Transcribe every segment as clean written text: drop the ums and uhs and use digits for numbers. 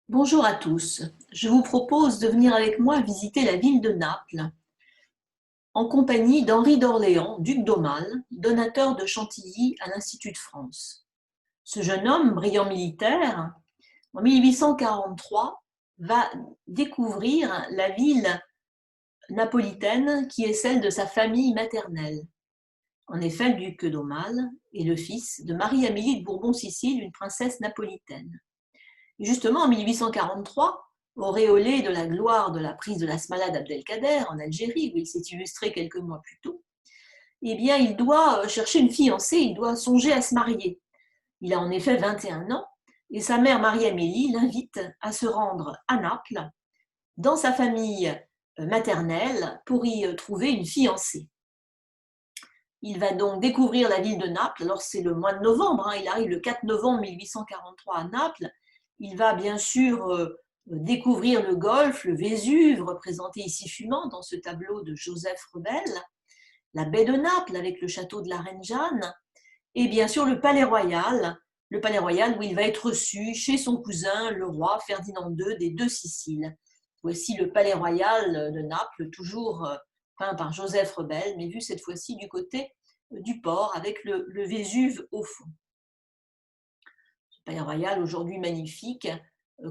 Bonjour à tous, je vous propose de venir avec moi visiter la ville de Naples en compagnie d'Henri d'Orléans, duc d'Aumale, donateur de Chantilly à l'Institut de France. Ce jeune homme, brillant militaire, en 1843, va découvrir la ville napolitaine qui est celle de sa famille maternelle. En effet, le duc d'Aumale est le fils de Marie-Amélie de Bourbon-Sicile, une princesse napolitaine. Et justement, en 1843, auréolé de la gloire de la prise de la Smala d'Abdelkader en Algérie, où il s'est illustré quelques mois plus tôt, eh bien, il doit chercher une fiancée, il doit songer à se marier. Il a en effet 21 ans, et sa mère Marie-Amélie l'invite à se rendre à Naples, dans sa famille maternelle, pour y trouver une fiancée. Il va donc découvrir la ville de Naples. Alors c'est le mois de novembre, il arrive le 4 novembre 1843 à Naples. Il va bien sûr découvrir le Golfe, le Vésuve, représenté ici fumant dans ce tableau de Joseph Rebel, la baie de Naples avec le château de la Reine Jeanne, et bien sûr le Palais Royal où il va être reçu chez son cousin, le roi Ferdinand II des Deux Siciles. Voici le Palais Royal de Naples, toujours peint par Joseph Rebel, mais vu cette fois-ci du côté du port, avec le Vésuve au fond. Ce Palais Royal, aujourd'hui magnifique,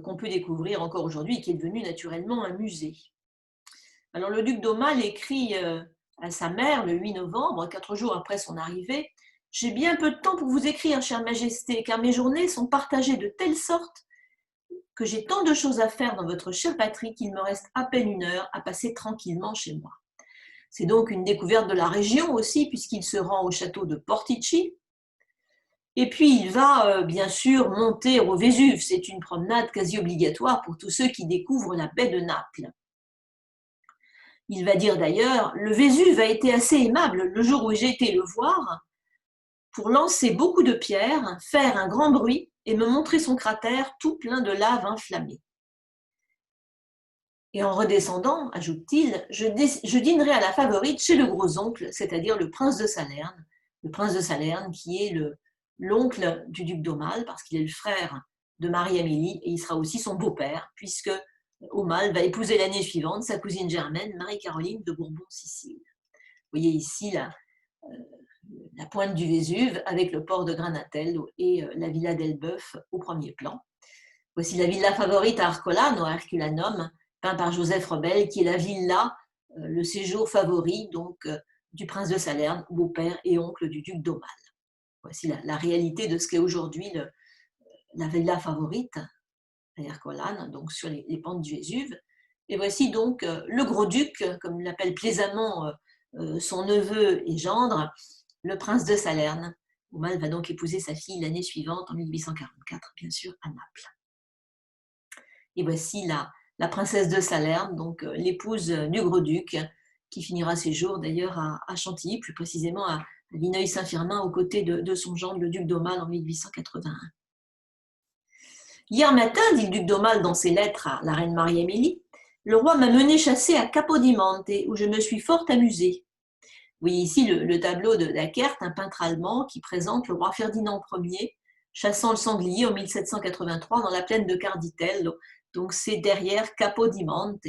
qu'on peut découvrir encore aujourd'hui, et qui est devenu naturellement un musée. Alors le duc d'Aumale écrit à sa mère le 8 novembre, 4 jours après son arrivée: « J'ai bien peu de temps pour vous écrire, chère Majesté, car mes journées sont partagées de telle sorte que j'ai tant de choses à faire dans votre chère patrie qu'il me reste à peine une heure à passer tranquillement chez moi. » C'est donc une découverte de la région aussi, puisqu'il se rend au château de Portici. Et puis il va bien sûr monter au Vésuve. C'est une promenade quasi obligatoire pour tous ceux qui découvrent la baie de Naples. Il va dire d'ailleurs: « Le Vésuve a été assez aimable le jour où j'ai été le voir pour lancer beaucoup de pierres, faire un grand bruit et me montrer son cratère tout plein de lave inflammée. Et en redescendant, ajoute-t-il, je dînerai à la Favorite chez le gros-oncle, c'est-à-dire le prince de Salerne qui est l'oncle du duc d'Aumale, parce qu'il est le frère de Marie-Amélie, et il sera aussi son beau-père, puisque Aumale va épouser l'année suivante sa cousine germaine, Marie-Caroline de Bourbon-Sicile. Vous voyez ici la pointe du Vésuve avec le port de Granatello et la villa d'Elbeuf au premier plan. Voici la villa Favorite à Arcolano, à Herculanum, peint par Joseph Rebel, qui est la villa, le séjour favori donc du prince de Salerne, beau-père et oncle du duc d'Aumale. Voici la réalité de ce qu'est aujourd'hui la villa Favorite à Ercolano, donc sur les pentes du Vésuve. Et voici donc le gros-duc, comme l'appelle plaisamment son neveu et gendre, le prince de Salerne. Aumale va donc épouser sa fille l'année suivante, en 1844, bien sûr, à Naples. Et voici la princesse de Salerne, donc l'épouse du gros-duc, qui finira ses jours d'ailleurs à Chantilly, plus précisément à Vineuil-Saint-Firmin, aux côtés de son gendre, le duc d'Aumale, en 1881. Hier matin, dit le duc d'Aumale dans ses lettres à la reine Marie-Amélie, le roi m'a mené chasser à Capodimonte, où je me suis fort amusée. Vous voyez ici le tableau de Dackert, un peintre allemand qui présente le roi Ferdinand Ier chassant le sanglier en 1783 dans la plaine de Carditello. Donc c'est derrière Capodimonte.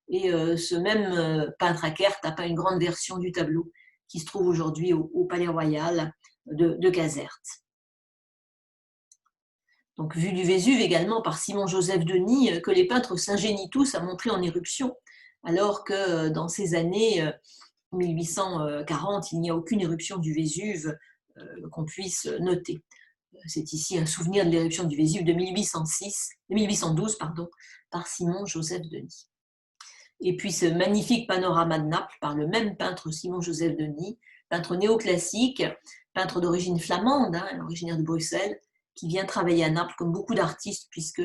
Et ce même peintre Dackert a peint une grande version du tableau qui se trouve aujourd'hui au Palais Royal de Caserte. Donc vue du Vésuve également par Simon-Joseph Denis, que les peintres s'ingénient tous à montrer en éruption, alors que dans ces années 1840, il n'y a aucune éruption du Vésuve qu'on puisse noter. C'est ici un souvenir de l'éruption du Vésuve de 1812 par Simon-Joseph Denis. Et puis ce magnifique panorama de Naples par le même peintre Simon-Joseph Denis, peintre néoclassique, peintre d'origine flamande, originaire de Bruxelles, qui vient travailler à Naples comme beaucoup d'artistes, puisque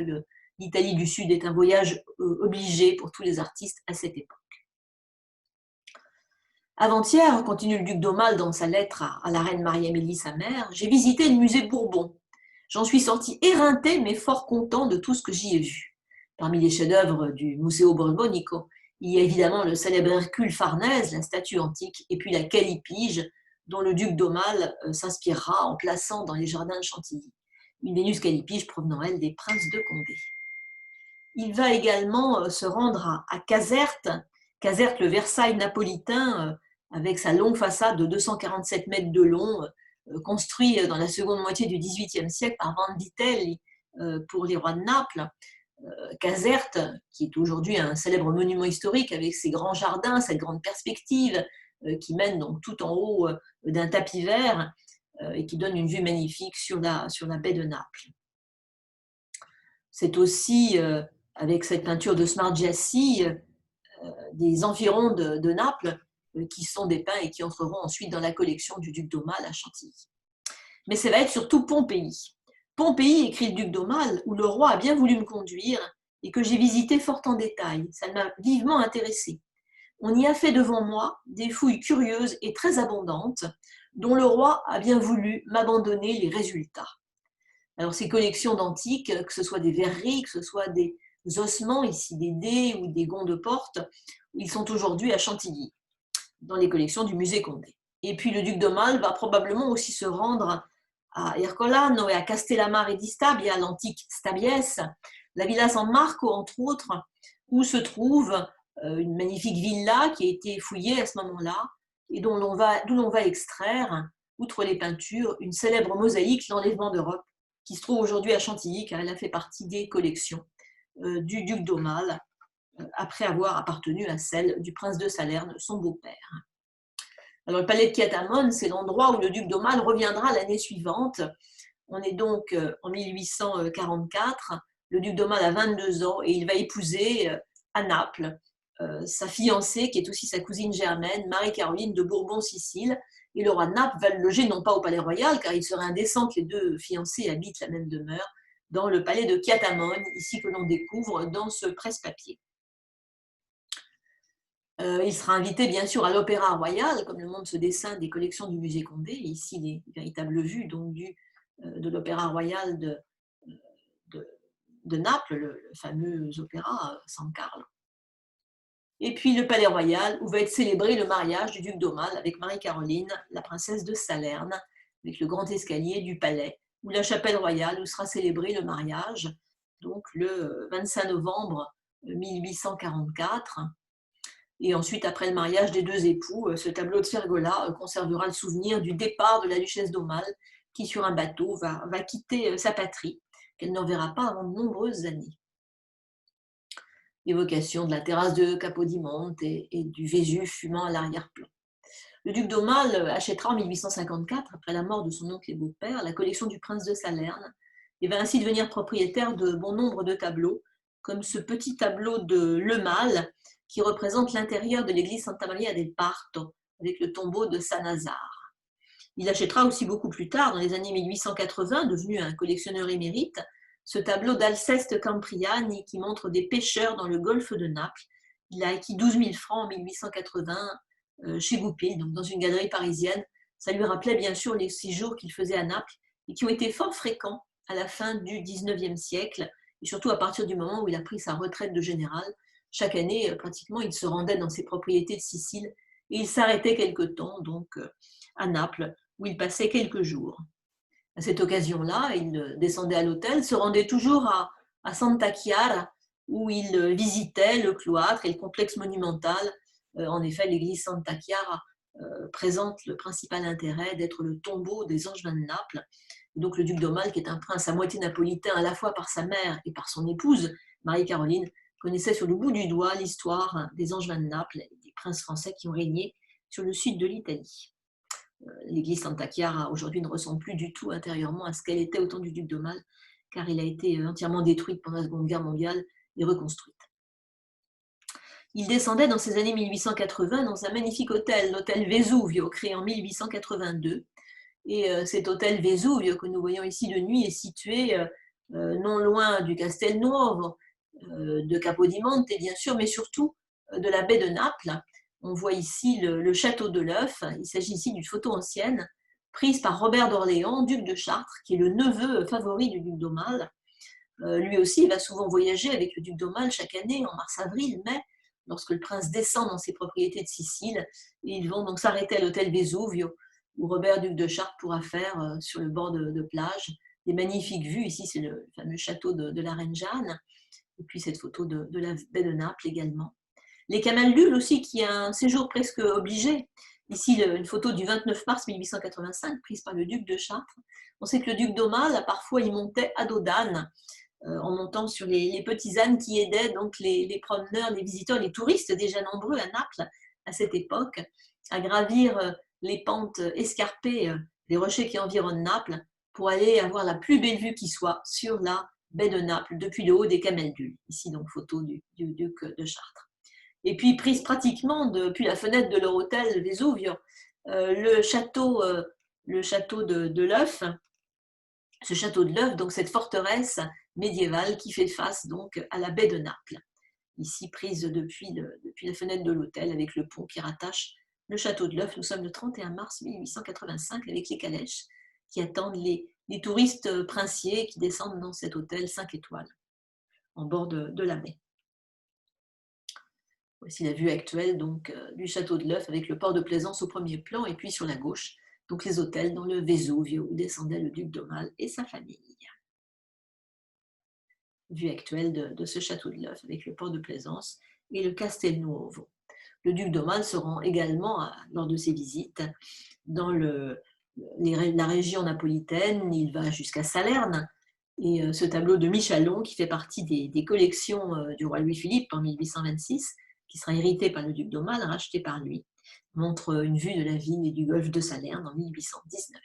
l'Italie du Sud est un voyage obligé pour tous les artistes à cette époque. Avant-hier, continue le duc d'Aumale dans sa lettre à la reine Marie-Amélie, sa mère, j'ai visité le musée Bourbon. J'en suis sorti éreinté, mais fort content de tout ce que j'y ai vu. Parmi les chefs-d'œuvre du Museo Borbonico, il y a évidemment le célèbre Hercule Farnèse, la statue antique, et puis la Callipyge, dont le duc d'Aumale s'inspirera en plaçant dans les jardins de Chantilly une Vénus Callipyge provenant, elle, des princes de Condé. Il va également se rendre à Caserte, Caserte, le Versailles napolitain, avec sa longue façade de 247 mètres de long, construit dans la seconde moitié du XVIIIe siècle par Vanvitelli pour les rois de Naples. Caserte, qui est aujourd'hui un célèbre monument historique avec ses grands jardins, cette grande perspective qui mène donc tout en haut d'un tapis vert et qui donne une vue magnifique sur la baie de Naples. C'est aussi, avec cette peinture de Smargiassi, des environs de Naples qui sont dépeints et qui entreront ensuite dans la collection du duc d'Aumale à Chantilly. Mais ça va être surtout Pompéi. Pompéi, écrit le duc d'Aumale, où le roi a bien voulu me conduire et que j'ai visité fort en détail. Ça m'a vivement intéressée. On y a fait devant moi des fouilles curieuses et très abondantes, dont le roi a bien voulu m'abandonner les résultats. Alors ces collections d'antiques, que ce soit des verreries, que ce soit des ossements, ici des dés ou des gonds de porte, ils sont aujourd'hui à Chantilly, dans les collections du musée Condé. Et puis le duc d'Aumale va probablement aussi se rendre à Ercolano et à Castellammare di Stabia, l'antique Stabiès, la Villa San Marco, entre autres, où se trouve une magnifique villa qui a été fouillée à ce moment-là et d'où l'on va extraire, outre les peintures, une célèbre mosaïque, l'Enlèvement d'Europe, qui se trouve aujourd'hui à Chantilly, car elle a fait partie des collections du duc d'Aumale, après avoir appartenu à celle du prince de Salerne, son beau-père. Alors le palais de Chiatamone, c'est l'endroit où le duc d'Aumale reviendra l'année suivante. On est donc en 1844, le duc d'Aumale a 22 ans et il va épouser à Naples sa fiancée, qui est aussi sa cousine germaine, Marie-Caroline de Bourbon-Sicile. Et le roi de Naples va le loger non pas au palais royal, car il serait indécent que les deux fiancés habitent la même demeure, dans le palais de Chiatamone, ici que l'on découvre dans ce presse-papier. Il sera invité bien sûr à l'Opéra Royal, comme le montre ce dessin des collections du musée Condé, et ici les véritables vues donc, de l'Opéra Royal de Naples, le fameux opéra San Carlo. Et puis le Palais Royal, où va être célébré le mariage du duc d'Aumale avec Marie-Caroline, la princesse de Salerne, avec le grand escalier du palais, ou la chapelle royale, où sera célébré le mariage, donc le 25 novembre 1844. Et ensuite, après le mariage des deux époux, ce tableau de Fergola conservera le souvenir du départ de la duchesse d'Aumale, qui sur un bateau va quitter sa patrie, qu'elle ne reverra pas avant de nombreuses années. Évocation de la terrasse de Capodimonte et du Vésuve fumant à l'arrière-plan. Le duc d'Aumale achètera en 1854, après la mort de son oncle et beau-père, la collection du prince de Salerne et va ainsi devenir propriétaire de bon nombre de tableaux, comme ce petit tableau de Le Mal qui représente l'intérieur de l'église Santa Maria del Parto avec le tombeau de Saint-Lazare. Il achètera aussi beaucoup plus tard, dans les années 1880, devenu un collectionneur émérite, ce tableau d'Alceste Campriani qui montre des pêcheurs dans le golfe de Naples. Il a acquis 12 000 francs en 1880 chez Goupil, donc dans une galerie parisienne. Ça lui rappelait bien sûr les séjours qu'il faisait à Naples et qui ont été fort fréquents à la fin du XIXe siècle et surtout à partir du moment où il a pris sa retraite de général. Chaque année, pratiquement, il se rendait dans ses propriétés de Sicile et il s'arrêtait quelque temps donc à Naples où il passait quelques jours. À cette occasion-là, il descendait à l'hôtel, se rendait toujours à Santa Chiara, où il visitait le cloître et le complexe monumental. En effet, l'église Santa Chiara présente le principal intérêt d'être le tombeau des Angevins de Naples. Et donc le duc d'Aumale, qui est un prince à moitié napolitain à la fois par sa mère et par son épouse, Marie-Caroline, connaissait sur le bout du doigt l'histoire des Angevins de Naples, des princes français qui ont régné sur le sud de l'Italie. L'église Santa Chiara aujourd'hui ne ressemble plus du tout intérieurement à ce qu'elle était au temps du duc d'Aumale, car elle a été entièrement détruite pendant la Seconde Guerre mondiale et reconstruite. Il descendait dans ces années 1880 dans un magnifique hôtel, l'hôtel Vesuvio, créé en 1882. Et cet hôtel Vesuvio que nous voyons ici de nuit est situé non loin du Castelnuovo, de Capodimonte, bien sûr, mais surtout de la baie de Naples. On voit ici le château de l'Œuf. Il s'agit ici d'une photo ancienne prise par Robert d'Orléans, duc de Chartres, qui est le neveu favori du duc d'Aumale. Lui aussi, il va souvent voyager avec le duc d'Aumale chaque année, en mars, avril, mai, lorsque le prince descend dans ses propriétés de Sicile. Et ils vont donc s'arrêter à l'hôtel Vesuvio, où Robert, duc de Chartres, pourra faire sur le bord de plage des magnifiques vues. Ici, c'est le fameux château de la Reine Jeanne. Et puis cette photo de la baie de Naples également. Les Camaldules aussi, qui a un séjour presque obligé. Ici, une photo du 29 mars 1885, prise par le duc de Chartres. On sait que le duc d'Aumale, parfois, il montait à dos d'âne, en montant sur les petits ânes qui aidaient donc les promeneurs, les visiteurs, les touristes déjà nombreux à Naples à cette époque, à gravir les pentes escarpées des rochers qui environnent Naples pour aller avoir la plus belle vue qui soit sur la baie de Naples depuis le haut des Camaldules. Ici donc photo du duc de Chartres. Et puis prise pratiquement depuis la fenêtre de leur hôtel Vesuvio, le château de l'œuf, ce château de l'œuf, donc cette forteresse médiévale qui fait face donc à la baie de Naples. Ici prise depuis la fenêtre de l'hôtel avec le pont qui rattache le château de l'œuf. Nous sommes le 31 mars 1885 avec les calèches qui attendent les touristes princiers qui descendent dans cet hôtel 5 étoiles en bord de la baie. Voici la vue actuelle donc, du château de l'œuf avec le port de Plaisance au premier plan et puis sur la gauche, donc les hôtels dans le Vesuvio où descendait le duc d'Aumale et sa famille. Vue actuelle de ce château de l'œuf avec le port de Plaisance et le Castelnuovo. Le duc d'Aumale se rend également, lors de ses visites, dans la région napolitaine. Il va jusqu'à Salerne. Et ce tableau de Michalon, qui fait partie des collections du roi Louis-Philippe en 1826, qui sera hérité par le duc d'Aumale, racheté par lui, montre une vue de la ville et du golfe de Salerne en 1819.